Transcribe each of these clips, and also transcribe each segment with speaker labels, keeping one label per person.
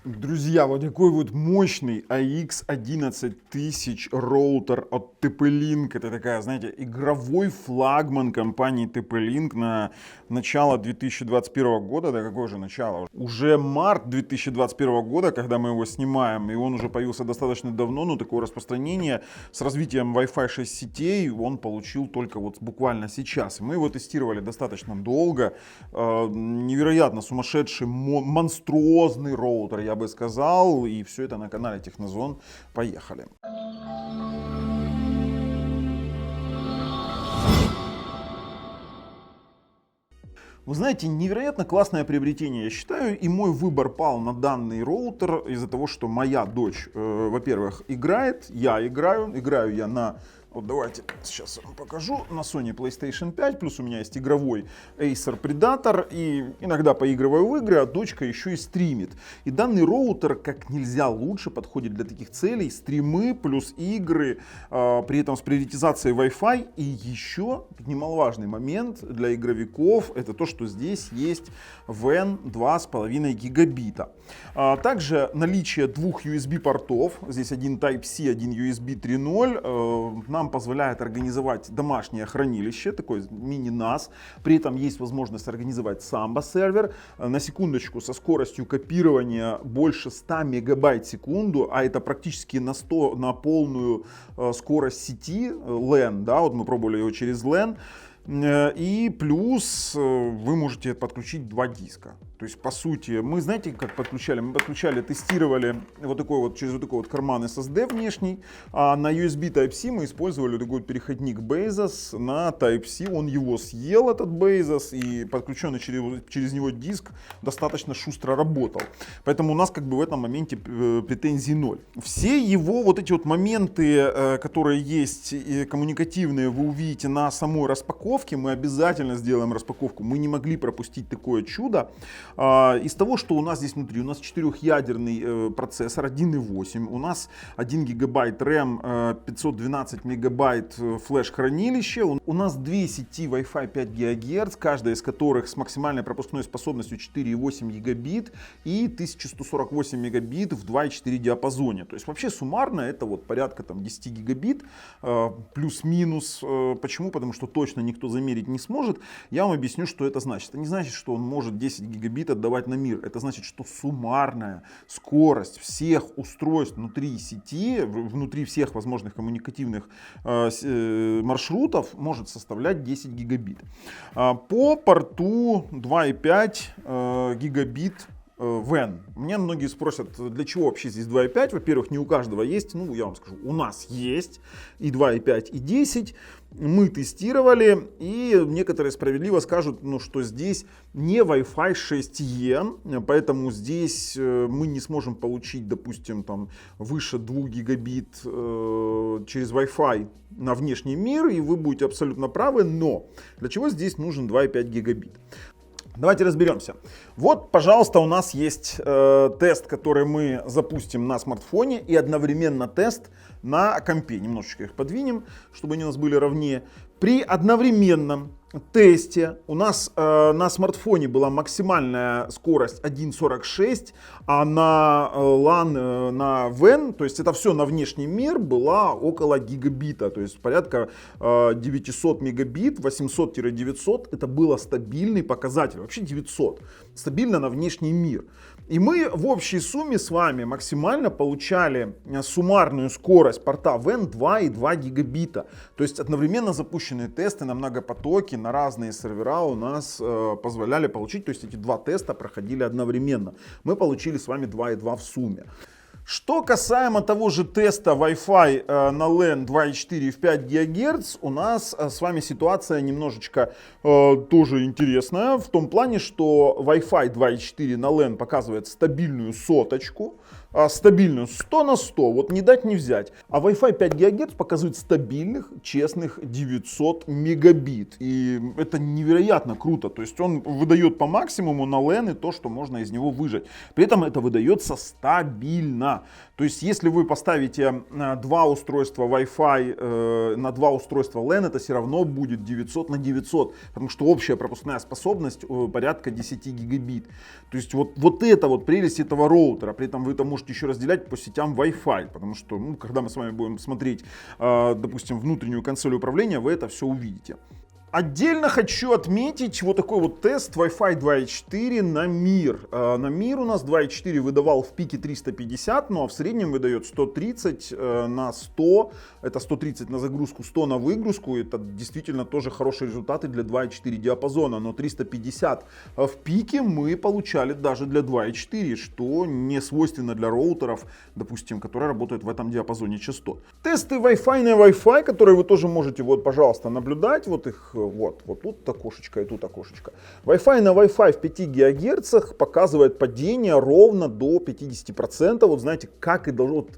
Speaker 1: Друзья, вот такой вот мощный AX11000 роутер от TP-Link. Это такая, знаете, игровой флагман компании TP-Link на начало 2021 года. Да какое же начало? Уже март 2021 года, когда мы его снимаем, и он уже появился достаточно давно, но такое распространение с развитием Wi-Fi 6 сетей он получил только вот буквально сейчас. Мы его тестировали достаточно долго. Невероятно сумасшедший, монструозный роутер, я бы сказал, и все это на канале Технозон. Поехали. Вы знаете, невероятно классное приобретение, я считаю, и мой выбор пал на данный роутер из-за того, что моя дочь, во-первых, играет, я играю я на... Вот давайте сейчас вам покажу на Sony PlayStation 5, плюс у меня есть игровой Acer Predator, и иногда поигрываю в игры, а дочка еще и стримит. И данный роутер как нельзя лучше подходит для таких целей: стримы плюс игры, при этом с приоритизацией Wi-Fi. И еще немаловажный момент для игровиков — это то, что здесь есть WAN 2,5 гигабита. Также наличие двух USB портов, здесь один Type-C, один USB 3.0, нам позволяет организовать домашнее хранилище, такой мини-NAS. При этом есть возможность организовать Samba сервер, на секундочку, со скоростью копирования больше 100 мегабайт в секунду, а это практически на полную скорость сети LAN, да, вот мы пробовали его через LAN. И плюс вы можете подключить два диска. То есть, по сути, мы, знаете, как подключали? Мы подключали, тестировали вот такой вот, через вот такой вот карман SSD внешний, а на USB Type-C мы использовали такой вот переходник Bezos на Type-C. Он его съел, этот Bezos, и подключенный через него диск достаточно шустро работал. Поэтому у нас как бы в этом моменте претензий ноль. Все его вот эти вот моменты, которые есть коммуникативные, вы увидите на самой распаковке. Мы обязательно сделаем распаковку. Мы не могли пропустить такое чудо. Из того, что у нас здесь внутри, у нас 4-ядерный процессор 1.8, у нас 1 гигабайт RAM, 512 мегабайт флеш-хранилище, у нас две сети Wi-Fi 5 ГГц, каждая из которых с максимальной пропускной способностью 4,8 гигабит и 1148 мегабит в 2,4 диапазоне. То есть вообще суммарно это вот порядка там 10 гигабит плюс-минус. Почему? Потому что точно никто замерить не сможет. Я вам объясню, что это значит. Это не значит, что он может 10 гигабит отдавать на мир. Это значит, что суммарная скорость всех устройств внутри сети, внутри всех возможных коммуникативных маршрутов может составлять 10 гигабит. По порту 2,5 гигабит WAN. Меня многие спросят, для чего вообще здесь 2,5. Во-первых, не у каждого есть, ну я вам скажу, у нас есть и 2,5, и 10. Мы тестировали, и некоторые справедливо скажут, ну, что здесь не Wi-Fi 6E, поэтому здесь мы не сможем получить, допустим, там, выше 2 гигабит через Wi-Fi на внешний мир, и вы будете абсолютно правы, но для чего здесь нужен 2,5 гигабит? Давайте разберемся. Вот, пожалуйста, у нас есть тест, который мы запустим на смартфоне, и одновременно тест на компе. Немножечко их подвинем, чтобы они у нас были ровнее. При одновременном тесте у нас на смартфоне была максимальная скорость 1.46, а на LAN, на WAN, то есть это все на внешний мир, была около гигабита, то есть порядка 900 мегабит, 800-900, это было стабильный показатель, вообще 900, стабильно на внешний мир. И мы в общей сумме с вами максимально получали суммарную скорость порта WAN 2,2 гигабита. То есть одновременно запущенные тесты на многопотоки, на разные сервера у нас позволяли получить, то есть эти два теста проходили одновременно. Мы получили с вами 2,2 в сумме. Что касаемо того же теста Wi-Fi на LAN 2,4 в 5 ГГц, у нас с вами ситуация немножечко тоже интересная. В том плане, что Wi-Fi 2,4 на LAN показывает стабильную соточку. Стабильную 100 на 100, вот не дать не взять. А Wi-Fi 5 ГГц показывает стабильных, честных 900 мегабит. И это невероятно круто. То есть он выдает по максимуму на LAN то, что можно из него выжать. При этом это выдается стабильно. Да, то есть если вы поставите два устройства Wi-Fi на два устройства LAN, это все равно будет 900 на 900, потому что общая пропускная способность порядка 10 гигабит. То есть вот это вот прелесть этого роутера, при этом вы это можете еще разделять по сетям Wi-Fi, потому что, ну, когда мы с вами будем смотреть, допустим, внутреннюю консоль управления, вы это все увидите. Отдельно хочу отметить вот такой вот тест Wi-Fi 2.4 на мир. На мир у нас 2.4 выдавал в пике 350, ну а в среднем выдает 130 на 100. Это 130 на загрузку, 100 на выгрузку. Это действительно тоже хорошие результаты для 2.4 диапазона. Но 350 в пике мы получали даже для 2.4, что не свойственно для роутеров, допустим, которые работают в этом диапазоне частот. Тесты Wi-Fi на Wi-Fi, которые вы тоже можете, вот, пожалуйста, наблюдать. Вот их вот тут окошечко и тут окошечко. Wi-Fi на Wi-Fi в 5 ГГц показывает падение ровно до 50%. Вот знаете, как и должно... Вот,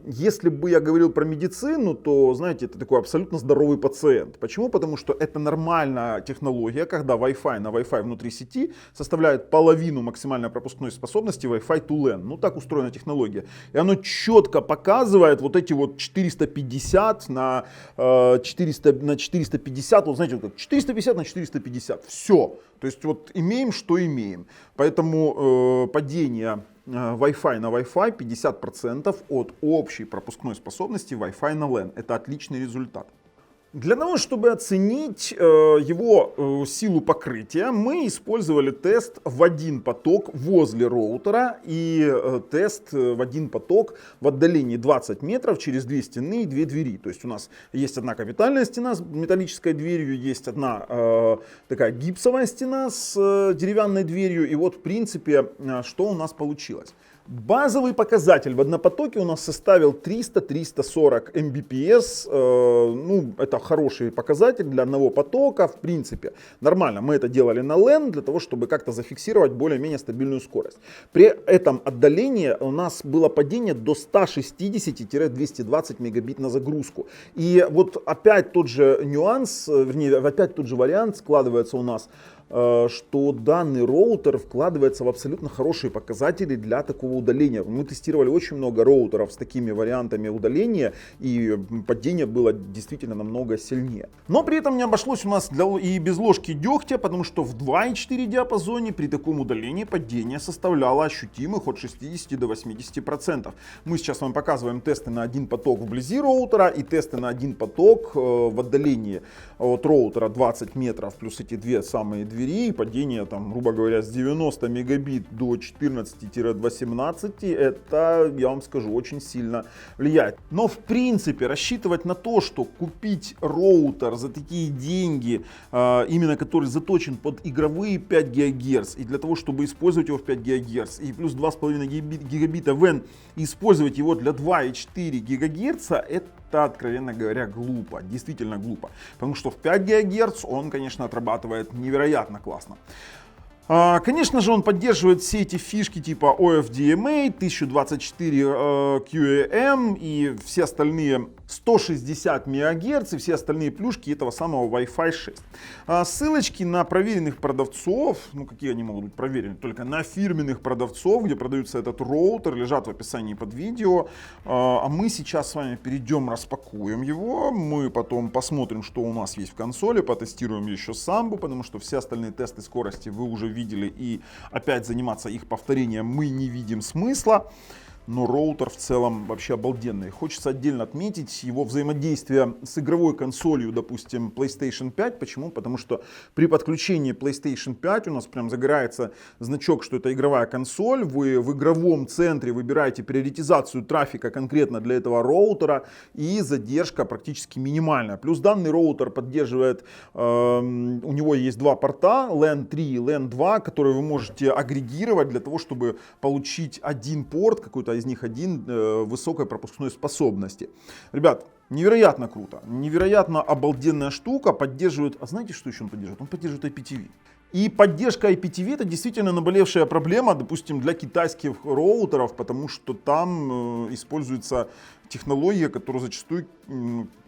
Speaker 1: если бы я говорил про медицину, то, знаете, это такой абсолютно здоровый пациент. Почему? Потому что это нормальная технология, когда Wi-Fi на Wi-Fi внутри сети составляет половину максимальной пропускной способности Wi-Fi to LAN. Ну, так устроена технология. И оно четко показывает вот эти вот 450 на 450, вот знаете, вот 450 на 450. Все. То есть вот имеем, что имеем. Поэтому падение Wi-Fi на Wi-Fi 50% от общей пропускной способности Wi-Fi на LAN. Это отличный результат. Для того, чтобы оценить его силу покрытия, мы использовали тест в один поток возле роутера и тест в один поток в отдалении 20 метров через две стены и две двери. То есть у нас есть одна капитальная стена с металлической дверью, есть одна такая гипсовая стена с деревянной дверью. И вот в принципе, что у нас получилось. Базовый показатель в однопотоке у нас составил 300-340 Mbps. Ну, это хороший показатель для одного потока. В принципе, нормально. Мы это делали на LAN для того, чтобы как-то зафиксировать более-менее стабильную скорость. При этом отдалении у нас было падение до 160-220 мегабит на загрузку. И вот опять тот же нюанс, вернее, опять тот же вариант складывается у нас, что данный роутер вкладывается в абсолютно хорошие показатели для такого удаления. Мы тестировали очень много роутеров с такими вариантами удаления, и падение было действительно намного сильнее. Но при этом не обошлось у нас и без ложки дегтя, потому что в 2.4 диапазоне при таком удалении падение составляло ощутимых от 60 до 80%. Мы сейчас вам показываем тесты на один поток вблизи роутера и тесты на один поток в отдалении от роутера 20 метров плюс эти две самые двери, падение там, грубо говоря, с 90 мегабит до 14-18, это, я вам скажу, очень сильно влияет. Но в принципе рассчитывать на то, что купить роутер за такие деньги, именно который заточен под игровые 5 ГГц, и для того, чтобы использовать его в 5 ГГц, и плюс 2,5 гигабита WAN, и использовать его для 2,4 ГГц, это, откровенно говоря, глупо, действительно глупо, потому что в 5 ГГц он, конечно, отрабатывает невероятно классно. Конечно же, он поддерживает все эти фишки типа OFDMA, 1024 QAM и все остальные 160 МГц и все остальные плюшки этого самого Wi-Fi 6. Ссылочки на проверенных продавцов, ну какие они могут быть проверены, только на фирменных продавцов, где продается этот роутер, лежат в описании под видео. А мы сейчас с вами перейдем, распакуем его, мы потом посмотрим, что у нас есть в консоли, потестируем еще самбу, потому что все остальные тесты скорости вы уже видели, и опять заниматься их повторением мы не видим смысла. Но роутер в целом вообще обалденный. Хочется отдельно отметить его взаимодействие с игровой консолью, допустим, PlayStation 5. Почему? Потому что при подключении PlayStation 5 у нас прям загорается значок, что это игровая консоль. Вы в игровом центре выбираете приоритизацию трафика конкретно для этого роутера, и задержка практически минимальная. Плюс данный роутер поддерживает, у него есть два порта, LAN 3 и LAN 2, которые вы можете агрегировать для того, чтобы получить один порт, какой-то из них один высокой пропускной способности. Ребят, невероятно круто, невероятно обалденная штука, поддерживает, а знаете, что еще он поддерживает? Он поддерживает IPTV. И поддержка IPTV это действительно наболевшая проблема, допустим, для китайских роутеров, потому что там используется технология, которую зачастую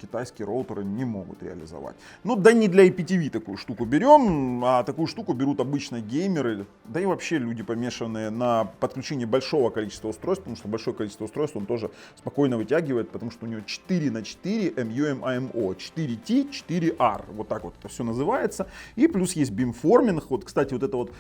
Speaker 1: китайские роутеры не могут реализовать. Ну да не для IPTV такую штуку берем, а такую штуку берут обычно геймеры, да и вообще люди, помешанные на подключении большого количества устройств, потому что большое количество устройств он тоже спокойно вытягивает, потому что у него 4х4 MU-MIMO, 4T, 4R, вот так вот это все называется. И плюс есть бимформинг, вот, кстати, вот это вот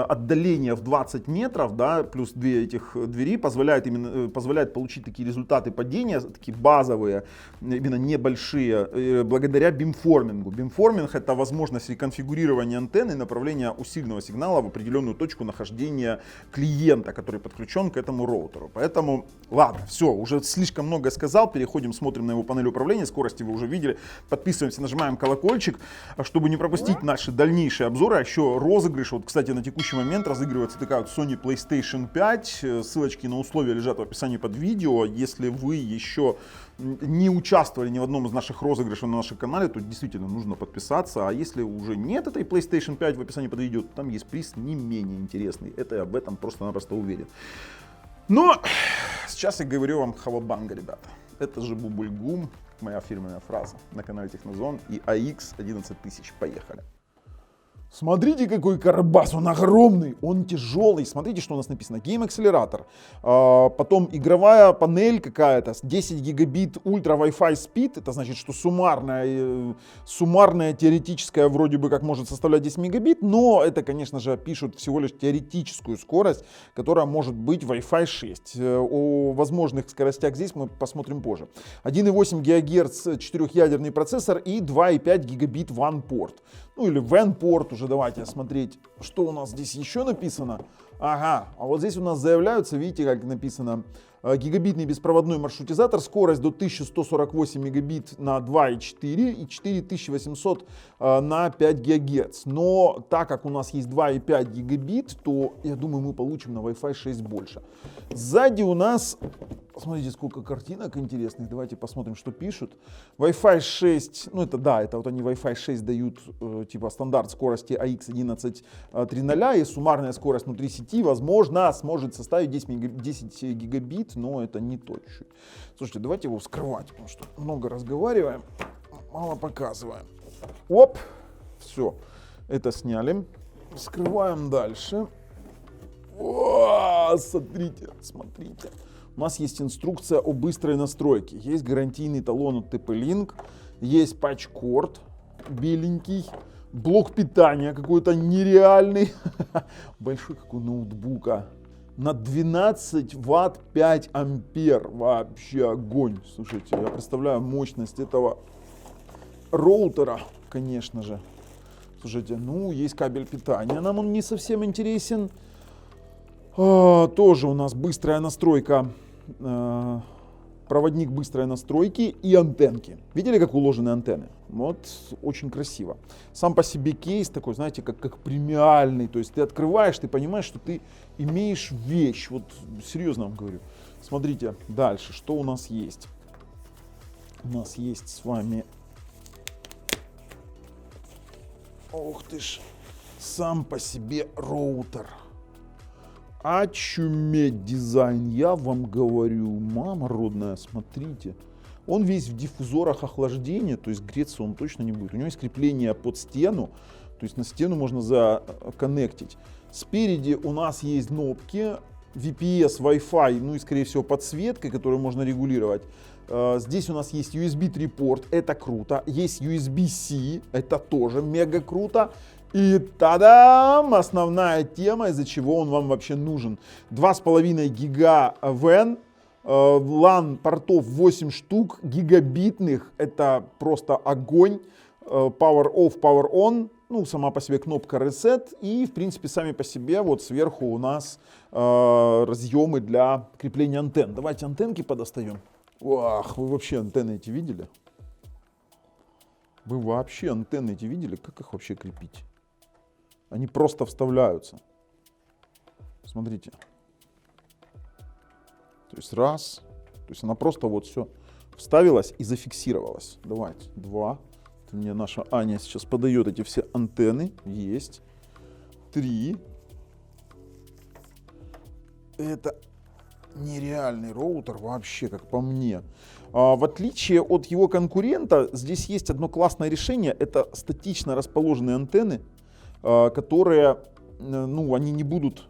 Speaker 1: отдаление в 20 метров, да, плюс две этих двери позволяет получить такие результаты падения, такие базовые, именно небольшие, благодаря бимформингу. Бимформинг это возможность реконфигурирования антенны и направления усиленного сигнала в определенную точку нахождения клиента, который подключен к этому роутеру. Поэтому, ладно, все, уже слишком много сказал, переходим, смотрим на его панель управления, скорости вы уже видели, подписываемся, нажимаем колокольчик, чтобы не пропустить наши дальнейшие обзоры, а еще розыгрыш. Вот, кстати, на текущий момент разыгрывается такая вот Sony PlayStation 5, ссылочки на условия лежат в описании под видео. Если вы еще не участвовали ни в одном из наших розыгрышей на нашем канале, то действительно нужно подписаться. А если уже нет этой PlayStation 5 в описании под видео, то там есть приз не менее интересный. Это я об этом просто-напросто уверен. Но сейчас я говорю вам хавабанга, ребята. Это же Бубльгум, моя фирменная фраза на канале Технозон и AX 11000. Поехали. Смотрите, какой карабас, он огромный, он тяжелый. Смотрите, что у нас написано. Game акселератор. Потом игровая панель какая-то, 10 гигабит ультра Wi-Fi speed. Это значит, что суммарная теоретическая вроде бы как может составлять 10 мегабит. Но это, конечно же, пишут всего лишь теоретическую скорость, которая может быть Wi-Fi 6. О возможных скоростях здесь мы посмотрим позже. 1,8 ГГц 4-ядерный процессор и 2,5 гигабит WAN порт. Ну или WAN порт, уже давайте смотреть, что у нас здесь еще написано. Ага, а вот здесь у нас заявляются, видите, как написано, гигабитный беспроводной маршрутизатор, скорость до 1148 мегабит на 2,4 и 4800 на 5 ГГц. Но так как у нас есть 2,5 гигабит, то я думаю, мы получим на Wi-Fi 6 больше. Сзади у нас, смотрите, сколько картинок интересных. Давайте посмотрим, что пишут. Wi-Fi 6, ну это да, это вот они Wi-Fi 6 дают типа стандарт скорости AX 11.3.0 и суммарная скорость внутри сети, возможно, сможет составить 10 гигабит, но это не то чуть-чуть. Слушайте, давайте его вскрывать, потому что много разговариваем, мало показываем. Оп, все, это сняли. Вскрываем дальше. О, смотрите. У нас есть инструкция о быстрой настройке. Есть гарантийный талон от TP-Link. Есть патч-корд беленький. Блок питания какой-то нереальный. Большой, как у ноутбука. На 12 ватт 5 ампер. Вообще огонь. Слушайте, я представляю мощность этого роутера, конечно же. Слушайте, ну, есть кабель питания. Нам он не совсем интересен. Тоже у нас быстрая настройка, проводник быстрой настройки и антенки. Видели, как уложены антенны? Вот, очень красиво. Сам по себе кейс такой, знаете, как премиальный. То есть ты открываешь, ты понимаешь, что ты имеешь вещь. Вот серьезно вам говорю. Смотрите дальше, что у нас есть. У нас есть с вами... Ух ты ж, сам по себе роутер. Очуметь дизайн, я вам говорю, мама родная, смотрите. Он весь в диффузорах охлаждения, то есть греться он точно не будет. У него есть крепление под стену, то есть на стену можно законнектить. Спереди у нас есть кнопки, VPS, Wi-Fi, ну и скорее всего подсветкой, которую можно регулировать. Здесь у нас есть USB 3 порт, это круто. Есть USB-C, это тоже мега круто. И тадам! Основная тема, из-за чего он вам вообще нужен. 2,5 гига WAN, LAN портов 8 штук, гигабитных, это просто огонь. Power off, power on, ну сама по себе кнопка reset. И в принципе сами по себе вот сверху у нас разъемы для крепления антенн. Давайте антенки подостаем. Ах, вы вообще антенны эти видели? Вы вообще антенны эти видели? Как их вообще крепить? Они просто вставляются. Смотрите. То есть раз. То есть она просто вот все вставилась и зафиксировалась. Давайте. 2, Это мне наша Аня сейчас подает эти все антенны. Есть. 3. Это нереальный роутер вообще, как по мне. В отличие от его конкурента, здесь есть одно классное решение. Это статично расположенные антенны, которые, ну, они не будут,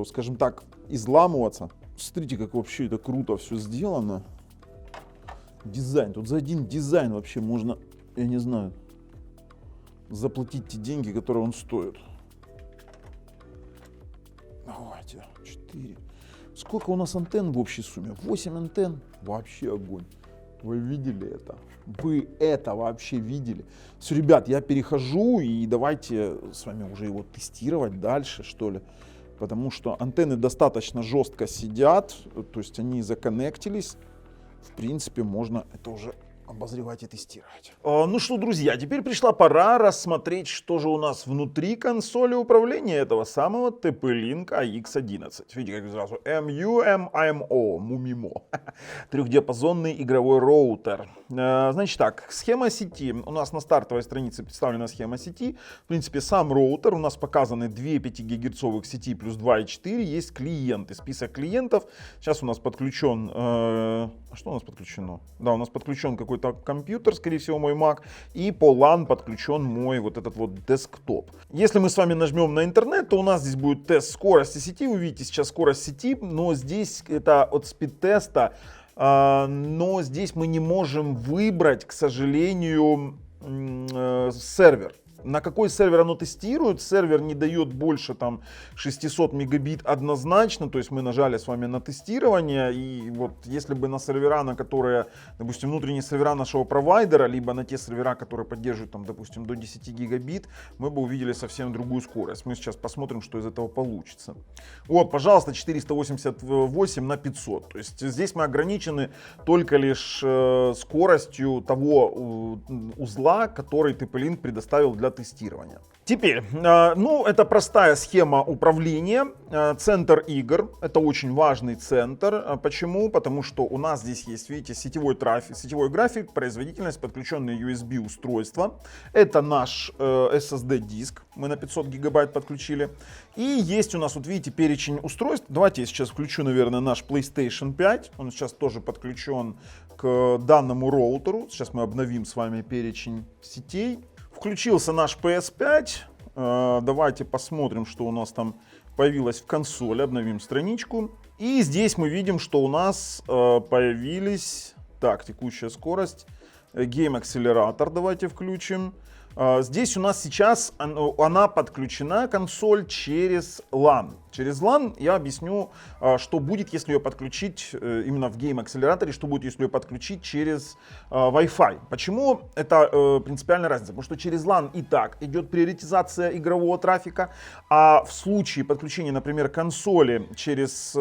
Speaker 1: скажем так, изламываться. Смотрите, как вообще это круто все сделано. Дизайн. Тут за один дизайн вообще можно, я не знаю, заплатить те деньги, которые он стоит. Давайте, 4. Сколько у нас антенн в общей сумме? 8 антенн. Вообще огонь. Вы видели это? Вы это вообще видели? Все, ребят, я перехожу и давайте с вами уже его тестировать дальше, что ли. Потому что антенны достаточно жестко сидят, то есть они законнектились. В принципе, можно это уже обозревать и тестировать. Ну что, друзья, теперь пришла пора рассмотреть, что же у нас внутри консоли управления этого самого TP-Link AX11. Видите, как сразу MU-MIMO, MUMIMO. Трехдиапазонный игровой роутер. Значит так, схема сети. У нас на стартовой странице представлена схема сети. В принципе, сам роутер. У нас показаны 2 5 гигагерцовых сети плюс 2,4. Есть клиенты, список клиентов. Сейчас у нас подключен... что у нас подключено? Да, у нас подключен какой-то компьютер, скорее всего, мой Mac. И по LAN подключен мой вот этот вот десктоп. Если мы с вами нажмем на интернет, то у нас здесь будет тест скорости сети. Вы видите сейчас скорость сети, но здесь это от спид-теста. Но здесь мы не можем выбрать, к сожалению, сервер. На какой сервер оно тестирует? Сервер не дает больше там 600 мегабит однозначно, то есть мы нажали с вами на тестирование, и вот если бы на сервера, на которые, допустим, внутренние сервера нашего провайдера, либо на те сервера, которые поддерживают там, допустим, до 10 гигабит, мы бы увидели совсем другую скорость. Мы сейчас посмотрим, что из этого получится. Вот, пожалуйста, 488 на 500, то есть здесь мы ограничены только лишь скоростью того узла, который TP-Link предоставил для тестирования. Теперь, ну, это простая схема управления. Центр игр. Это очень важный центр. Почему? Потому что у нас здесь есть, видите, сетевой трафик, сетевой график, производительность, подключенные USB устройства. Это наш SSD-диск. Мы на 500 гигабайт подключили. И есть у нас, вот видите, перечень устройств. Давайте я сейчас включу, наверное, наш PlayStation 5. Он сейчас тоже подключен к данному роутеру. Сейчас мы обновим с вами перечень сетей. Включился наш PS5. Давайте посмотрим, что у нас там появилось в консоли. Обновим страничку. И здесь мы видим, что у нас появились... Так, текущая скорость. Game акселератор давайте включим. Здесь у нас сейчас она подключена, консоль, через LAN. Через LAN я объясню, что будет, если ее подключить именно в Game акселераторе, что будет, если ее подключить через Wi-Fi. Почему это принципиальная разница? Потому что через LAN и так идет приоритизация игрового трафика, а в случае подключения, например, консоли через,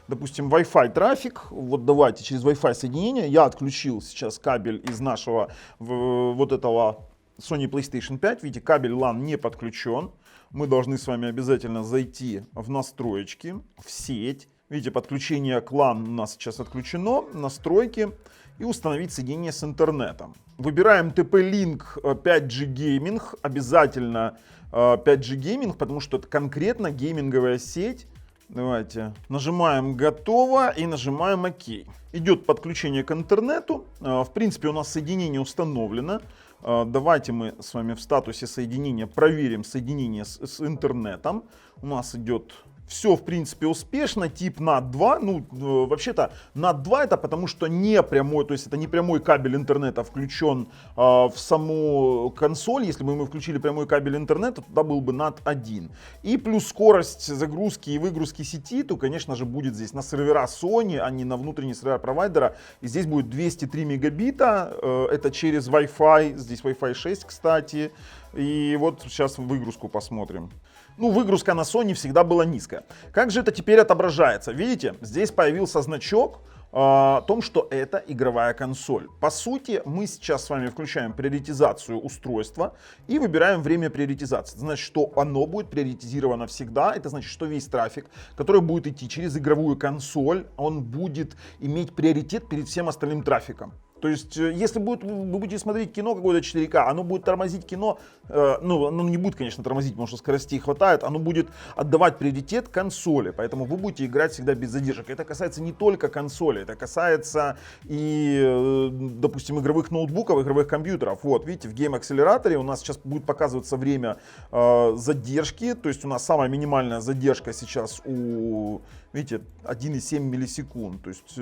Speaker 1: допустим, Wi-Fi трафик, вот давайте через Wi-Fi соединение, я отключил сейчас кабель из нашего вот этого Sony PlayStation 5, видите, кабель LAN не подключен. Мы должны с вами обязательно зайти в настройки, в сеть. Видите, подключение к LAN у нас сейчас отключено, настройки и установить соединение с интернетом. Выбираем TP-Link 5G Gaming, обязательно 5G Gaming, потому что это конкретно гейминговая сеть. Давайте нажимаем «Готово» и нажимаем «Ок». Идет подключение к интернету. В принципе, у нас соединение установлено. Давайте мы с вами в статусе соединения проверим соединение с интернетом. У нас идет все, в принципе, успешно. Тип NAT2. Ну, вообще-то NAT2 это потому, что не прямой, то есть это не прямой кабель интернета включен в саму консоль. Если бы мы включили прямой кабель интернета, тогда был бы NAT1. И плюс скорость загрузки и выгрузки сети, то, конечно же, будет здесь на сервера Sony, а не на внутренний сервер провайдера. И здесь будет 203 мегабита. Это через Wi-Fi. Здесь Wi-Fi 6, кстати. И вот сейчас выгрузку посмотрим. Ну, выгрузка на Sony всегда была низкая. Как же это теперь отображается? Видите, здесь появился значок о том, что это игровая консоль. По сути, мы сейчас с вами включаем приоритизацию устройства и выбираем время приоритизации. Это значит, что оно будет приоритизировано всегда. Это значит, что весь трафик, который будет идти через игровую консоль, он будет иметь приоритет перед всем остальным трафиком. То есть, если вы будете смотреть кино какое-то 4К, оно будет тормозить кино, ну, оно не будет, конечно, тормозить, потому что скоростей хватает, оно будет отдавать приоритет консоли, поэтому вы будете играть всегда без задержек. Это касается не только консоли, это касается и, допустим, игровых ноутбуков, игровых компьютеров. Вот, видите, в гейм-акселераторе у нас сейчас будет показываться время задержки, то есть у нас самая минимальная задержка сейчас видите, 1,7 миллисекунд. То есть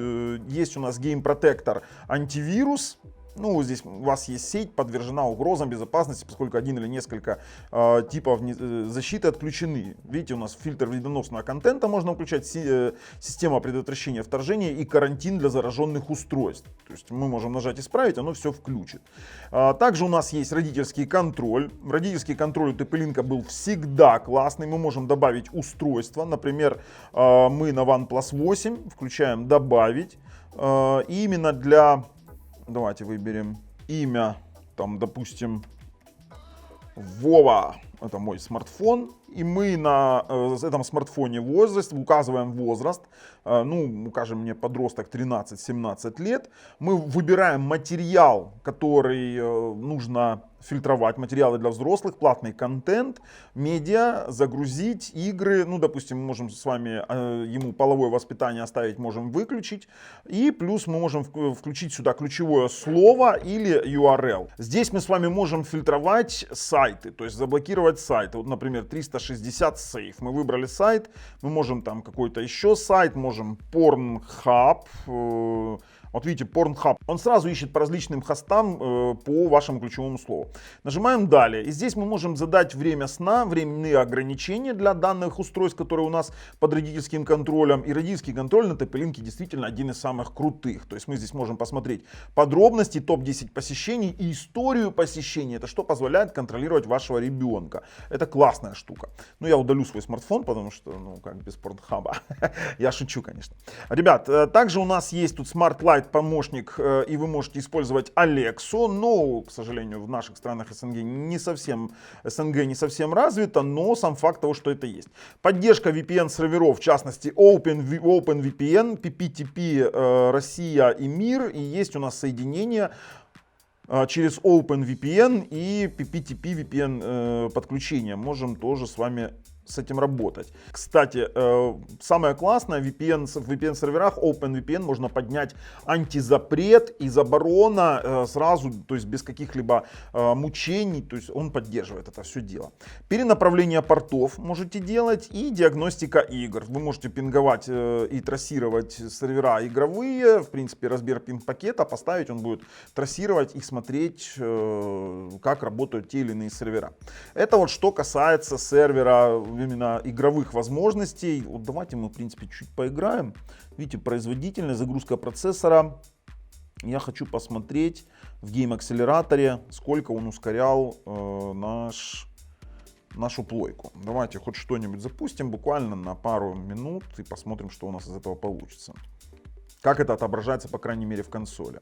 Speaker 1: есть у нас Game Protector антивирус. Ну, здесь у вас есть сеть, подвержена угрозам безопасности, поскольку один или несколько типов защиты отключены. Видите, у нас фильтр вредоносного контента можно включать, система предотвращения вторжения и карантин для зараженных устройств. То есть мы можем нажать «Исправить», оно все включит. Также у нас есть родительский контроль. Родительский контроль у TP-Link был всегда классный. Мы можем добавить устройство. Например, мы на OnePlus 8 включаем «Добавить». И именно для... Давайте выберем имя, там, допустим, Вова, это мой смартфон, и мы на этом смартфоне указываем возраст, ну, укажем мне подросток 13-17 лет, мы выбираем материал, который нужно фильтровать, материалы для взрослых, платный контент, медиа, загрузить, игры, ну, допустим, мы можем с вами ему половое воспитание оставить, можем выключить, и плюс мы можем включить сюда ключевое слово или URL. Здесь мы с вами можем фильтровать сайты, то есть заблокировать сайты, вот, например, 360 Safe, мы выбрали сайт, мы можем там какой-то еще сайт, можем Pornhub, вот видите, Pornhub, он сразу ищет по различным хостам по вашему ключевому слову. Нажимаем «Далее». И здесь мы можем задать время сна, временные ограничения для данных устройств, которые у нас под родительским контролем. И родительский контроль на TP-Link действительно один из самых крутых. То есть мы здесь можем посмотреть подробности, топ-10 посещений и историю посещений. Это что позволяет контролировать вашего ребенка. Это классная штука. Но я удалю свой смартфон, потому что, ну, как без Pornhub. Я шучу, конечно. Ребят, также у нас есть тут Smart Light помощник, и вы можете использовать Алексу, но, к сожалению, в наших странах СНГ не совсем развита, но сам факт того, что это есть. Поддержка VPN-серверов, в частности OpenVPN, PPTP, Россия и мир, и есть у нас соединение через OpenVPN и PPTP VPN подключение. Можем тоже с вами с этим работать. Кстати, самое классное в VPN-серверах OpenVPN можно поднять антизапрет и заборона сразу, то есть без каких-либо мучений, то есть он поддерживает это все дело. Перенаправление портов можете делать и диагностика игр. Вы можете пинговать и трассировать сервера игровые, в принципе, разбер пинг-пакета поставить, он будет трассировать и смотреть, как работают те или иные сервера. Это вот что касается сервера именно игровых возможностей. Вот давайте мы, в принципе, чуть поиграем. Видите, производительность, загрузка процессора. Я хочу посмотреть в гейм-акселераторе, сколько он ускорял нашу плойку. Давайте хоть что-нибудь запустим буквально на пару минут и посмотрим, что у нас из этого получится. Как это отображается, по крайней мере, в консоли.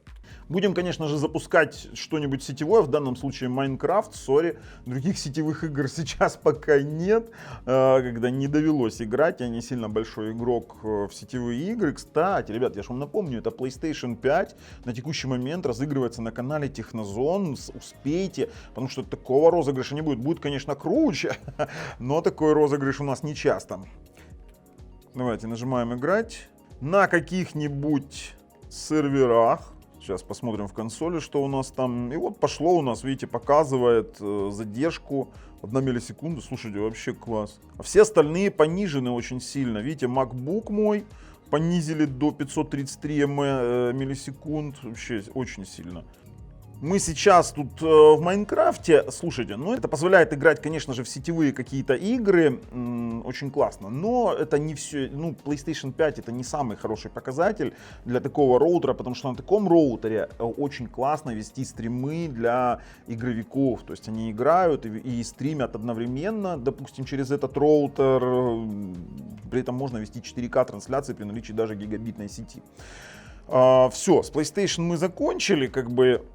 Speaker 1: Будем, конечно же, запускать что-нибудь сетевое, в данном случае Майнкрафт, сори, других сетевых игр сейчас пока нет, когда не довелось играть, я не сильно большой игрок в сетевые игры. Кстати, ребят, я же вам напомню, это PlayStation 5 на текущий момент разыгрывается на канале Технозон, успейте, потому что такого розыгрыша не будет. Будет, конечно, круче, но такой розыгрыш у нас не часто. Давайте нажимаем «Играть». На каких-нибудь серверах. Сейчас посмотрим в консоли, что у нас там. И вот пошло у нас, видите, показывает задержку 1 миллисекунда. Слушайте, вообще класс. А все остальные понижены очень сильно. Видите, MacBook мой понизили до 533 миллисекунд. Вообще очень сильно. Мы сейчас тут в Майнкрафте, слушайте, ну это позволяет играть, конечно же, в сетевые какие-то игры, очень классно, но это не все, ну PlayStation 5 это не самый хороший показатель для такого роутера, потому что на таком роутере очень классно вести стримы для игровиков, то есть они играют и стримят одновременно, допустим, через этот роутер, при этом можно вести 4К трансляции при наличии даже гигабитной сети. Все, с PlayStation мы закончили, как бы.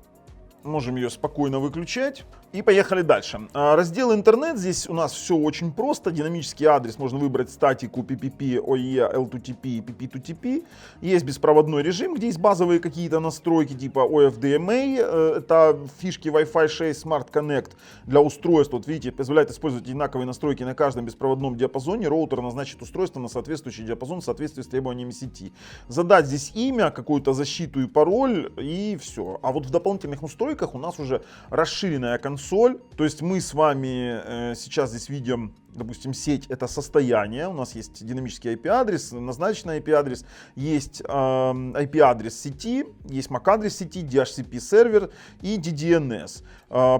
Speaker 1: можем ее спокойно выключать. И поехали дальше. Раздел интернет, здесь у нас все очень просто. Динамический адрес, можно выбрать статику, PPP, OE, L2TP и PP2TP. Есть беспроводной режим, где есть базовые какие-то настройки типа OFDMA. Это фишки Wi-Fi 6 Smart Connect для устройств. Вот видите, позволяет использовать одинаковые настройки на каждом беспроводном диапазоне. Роутер назначит устройство на соответствующий диапазон в соответствии с требованиями сети. Задать здесь имя, какую-то защиту и пароль, и все. А вот в дополнительных настройках у нас уже расширенная консоль. То есть мы с вами сейчас здесь видим, допустим, сеть — это состояние. У нас есть динамический IP-адрес, назначенный IP-адрес, есть IP-адрес сети, есть MAC-адрес сети, DHCP-сервер и DDNS.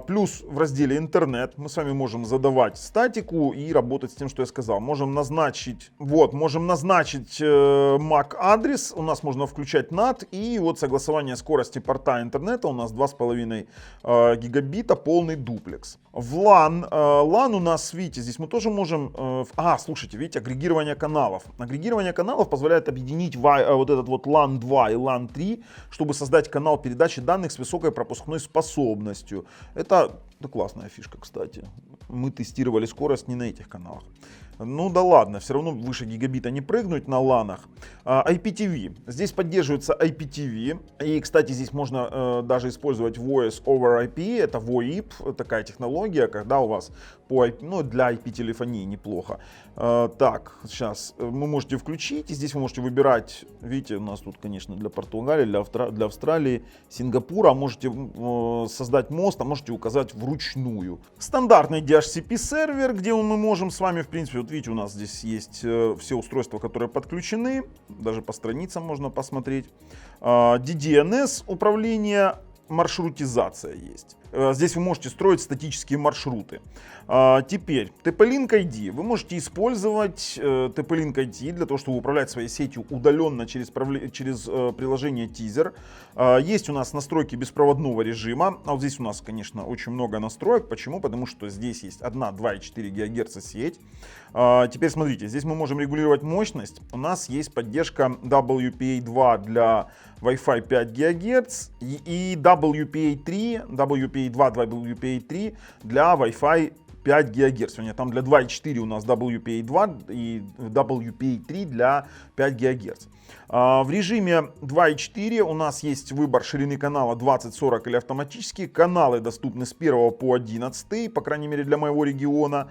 Speaker 1: Плюс в разделе интернет мы с вами можем задавать статику и работать с тем, что я сказал. Можем назначить MAC-адрес, у нас можно включать NAT, и вот согласование скорости порта интернета у нас 2,5 гигабита, полный дуплекс. В LAN у нас, видите, здесь мы тоже можем... слушайте, видите, агрегирование каналов. Агрегирование каналов позволяет объединить вот этот вот LAN 2 и LAN 3, чтобы создать канал передачи данных с высокой пропускной способностью. Это классная фишка, кстати. Мы тестировали скорость не на этих каналах. Ну да ладно, все равно выше гигабита не прыгнуть на ланах. IPTV. Здесь поддерживается IPTV. И, кстати, здесь можно даже использовать Voice over IP. Это VoIP, такая технология, когда у вас по IP, ну, для IP-телефонии неплохо. Так, сейчас вы можете включить. И здесь вы можете выбирать, видите, у нас тут, конечно, для Португалии, для Австралии, Сингапура. Можете создать мост, а можете указать вручную. Стандартный DHCP-сервер, где мы можем с вами, в принципе, вот видите, у нас здесь есть все устройства, которые подключены. Даже по страницам можно посмотреть. DDNS, управление, маршрутизация есть. Здесь вы можете строить статические маршруты. Теперь TP-Link ID. Вы можете использовать TP-Link ID для того, чтобы управлять своей сетью удаленно через приложение Teaser. Есть у нас настройки беспроводного режима. А вот здесь у нас, конечно, очень много настроек. Почему? Потому что здесь есть 1, 2,4 ГГц сеть. Теперь смотрите, здесь мы можем регулировать мощность. У нас есть поддержка WPA2 для Wi-Fi 5 ГГц и WPA3, WPA2, WPA3 для Wi-Fi 5 ГГц. Там для 2.4 у нас WPA2 и WPA3 для 5 ГГц. В режиме 2.4 у нас есть выбор ширины канала 20-40 или автоматический. Каналы доступны с 1 по 11, по крайней мере для моего региона.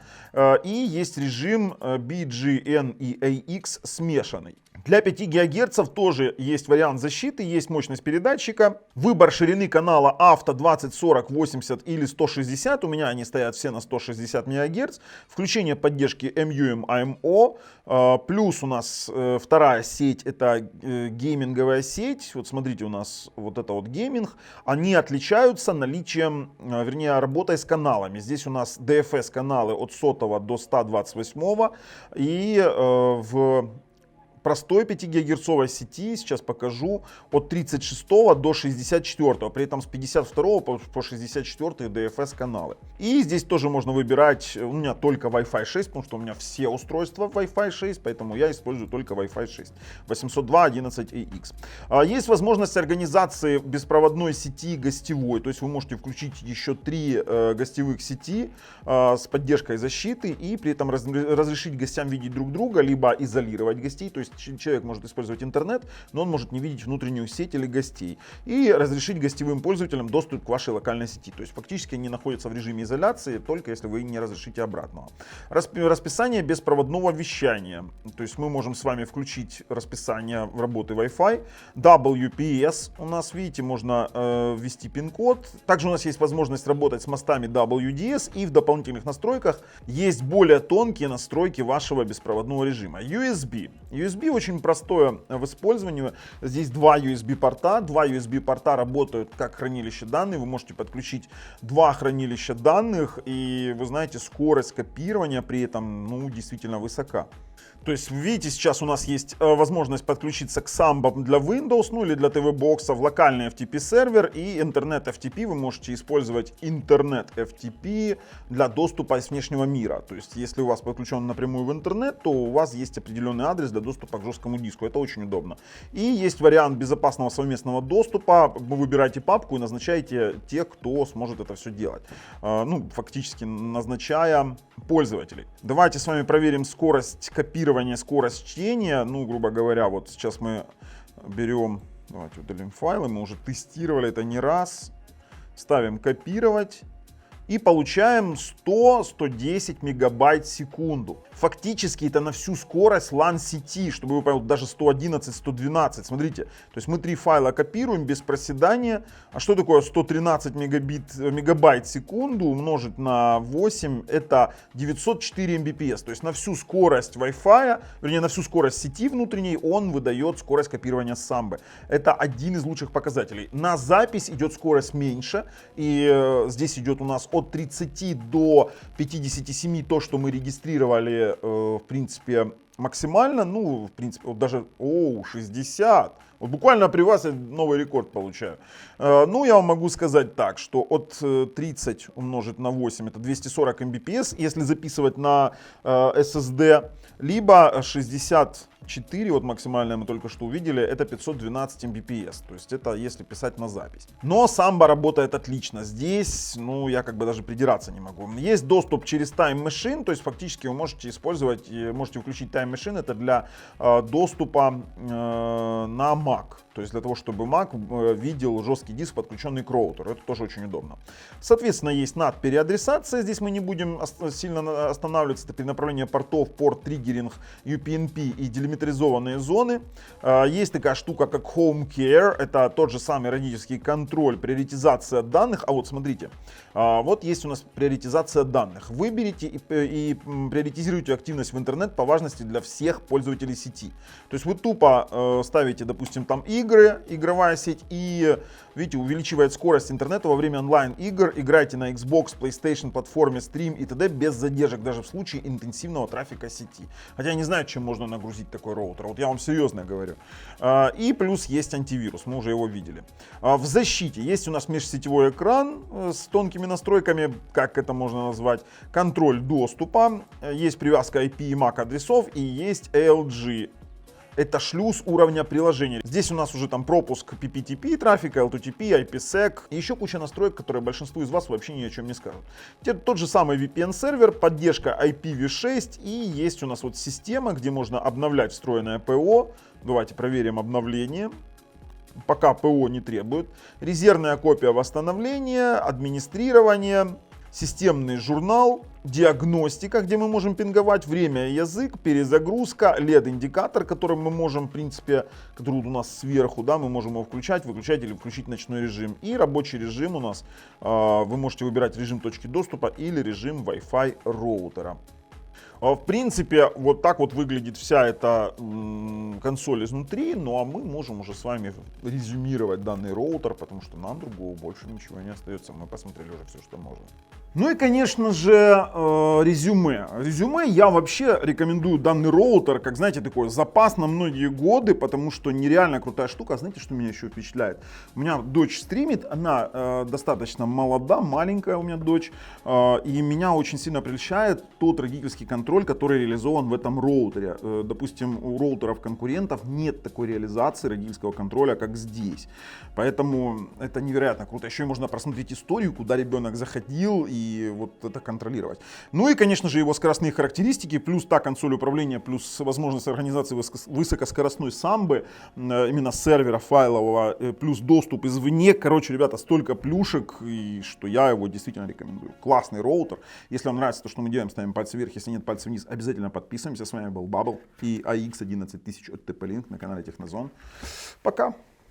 Speaker 1: И есть режим BGN и AX смешанный. Для 5 ГГц тоже есть вариант защиты, есть мощность передатчика. Выбор ширины канала авто 20, 40, 80 или 160. У меня они стоят все на 160 МГц. Включение поддержки MUM AMO. Плюс у нас вторая сеть — это гейминговая сеть. Вот смотрите, у нас вот это вот гейминг. Они отличаются наличием, вернее, работой с каналами. Здесь у нас DFS каналы от 100 до 128 и в простой 5 гигагерцовой сети, сейчас покажу, от 36 до 64, при этом с 52 по 64 DFS каналы. И здесь тоже можно выбирать, у меня только Wi-Fi 6, потому что у меня все устройства Wi-Fi 6, поэтому я использую только Wi-Fi 6, 802.11ax. Есть возможность организации беспроводной сети гостевой, то есть вы можете включить еще 3 гостевых сети с поддержкой защиты и при этом разрешить гостям видеть друг друга, либо изолировать гостей, то есть человек может использовать интернет, но он может не видеть внутреннюю сеть или гостей. И разрешить гостевым пользователям доступ к вашей локальной сети. То есть фактически они находятся в режиме изоляции, только если вы не разрешите обратного. Расписание беспроводного вещания. То есть мы можем с вами включить расписание работы Wi-Fi. WPS у нас, видите, можно ввести пин-код. Также у нас есть возможность работать с мостами WDS. И в дополнительных настройках есть более тонкие настройки вашего беспроводного режима. USB. USB очень простое в использовании. Здесь 2 USB порта. 2 USB порта работают как хранилище данных. Вы можете подключить 2 хранилища данных. И вы знаете, скорость копирования при этом, ну, действительно высока. То есть, видите, сейчас у нас есть возможность подключиться к Samba для Windows, ну или для TV-бокса в локальный FTP сервер и интернет FTP. Вы можете использовать интернет FTP для доступа из внешнего мира. То есть, если у вас подключен напрямую в интернет, то у вас есть определенный адрес для доступа к жесткому диску. Это очень удобно. И есть вариант безопасного совместного доступа. Вы выбираете папку и назначаете тех, кто сможет это все делать. Ну, фактически назначая пользователей. Давайте с вами проверим скорость копирования, скорость чтения. Ну, грубо говоря, вот сейчас мы берем, давайте удалим файлы, мы уже тестировали это не раз. Ставим копировать. И получаем 100-110 мегабайт в секунду. Фактически это на всю скорость LAN сети, чтобы вы поняли, даже 111-112. Смотрите, то есть мы 3 файла копируем без проседания. А что такое 113 мегабайт в секунду умножить на 8? Это 904 Mbps. То есть на всю скорость Wi-Fi, вернее на всю скорость сети внутренней он выдает скорость копирования Samba. Это один из лучших показателей. На запись идет скорость меньше. И здесь идет у нас от 30 до 57 то, что мы регистрировали, в принципе, максимально. Ну, в принципе, вот даже 60. Вот буквально при вас я новый рекорд получаю. Ну, я вам могу сказать так, что от 30 умножить на 8 это 240 Mbps, если записывать на SSD, либо 64, вот максимальное мы только что увидели, это 512 Mbps. То есть это если писать на запись. Но Samba работает отлично. Здесь, ну, я как бы даже придираться не могу. Есть доступ через Time Machine, то есть фактически вы можете использовать, можете включить Time Machine, это для доступа на Mac. То есть для того, чтобы Mac видел жесткий диск, подключенный к роутеру. Это тоже очень удобно. Соответственно, есть NAT-переадресация. Здесь мы не будем сильно останавливаться. Это перенаправление портов, порт, триггеринг, UPnP и делимитаризованные зоны. Есть такая штука, как Home Care. Это тот же самый родительский контроль, приоритизация данных. А вот смотрите, вот есть у нас приоритизация данных. Выберите и приоритизируйте активность в интернет по важности для всех пользователей сети. То есть вы тупо ставите, допустим, там игры, игровая сеть, и, видите, увеличивает скорость интернета во время онлайн-игр. Играйте на Xbox, PlayStation, платформе, Stream и т.д. без задержек, даже в случае интенсивного трафика сети. Хотя я не знаю, чем можно нагрузить такой роутер. Вот я вам серьезно говорю. И плюс есть антивирус, мы уже его видели. В защите есть у нас межсетевой экран с тонкими настройками, как это можно назвать, контроль доступа, есть привязка IP и MAC адресов и есть LG. Это шлюз уровня приложения. Здесь у нас уже там пропуск PPTP трафика, L2TP, IPsec и еще куча настроек, которые большинству из вас вообще ни о чем не скажут. Тот же самый VPN сервер, поддержка IPv6 и есть у нас вот система, где можно обновлять встроенное ПО. Давайте проверим обновление. Пока ПО не требует. Резервная копия восстановления, администрирование, системный журнал, диагностика, где мы можем пинговать, время и язык, перезагрузка, LED-индикатор, который мы можем, в принципе, который у нас сверху, да, мы можем его включать, выключать или включить ночной режим. И рабочий режим у нас, вы можете выбирать режим точки доступа или режим Wi-Fi роутера. В принципе, вот так вот выглядит вся эта консоль изнутри, ну а мы можем уже с вами резюмировать данный роутер, потому что нам другого больше ничего не остается, мы посмотрели уже все, что можно. Ну и, конечно же, резюме. Резюме я вообще рекомендую данный роутер, как, знаете, такой запас на многие годы, потому что нереально крутая штука. Знаете, что меня еще впечатляет? У меня дочь стримит, она достаточно молода, маленькая у меня дочь, и меня очень сильно прельщает тот родительский контроль, который реализован в этом роутере. Допустим, у роутеров конкурентов нет такой реализации родительского контроля, как здесь. Поэтому это невероятно круто. Еще и можно просмотреть историю, куда ребенок заходил и вот это контролировать. Ну и, конечно же, его скоростные характеристики, плюс та консоль управления, плюс возможность организации высокоскоростной самбы, именно сервера файлового, плюс доступ извне. Короче, ребята, столько плюшек, и что я его действительно рекомендую. Классный роутер. Если вам нравится то, что мы делаем, ставим пальцы вверх. Если нет, пальцы вниз. Обязательно подписываемся. С вами был Bubble и AX11000 от TP-Link на канале Технозон. Пока.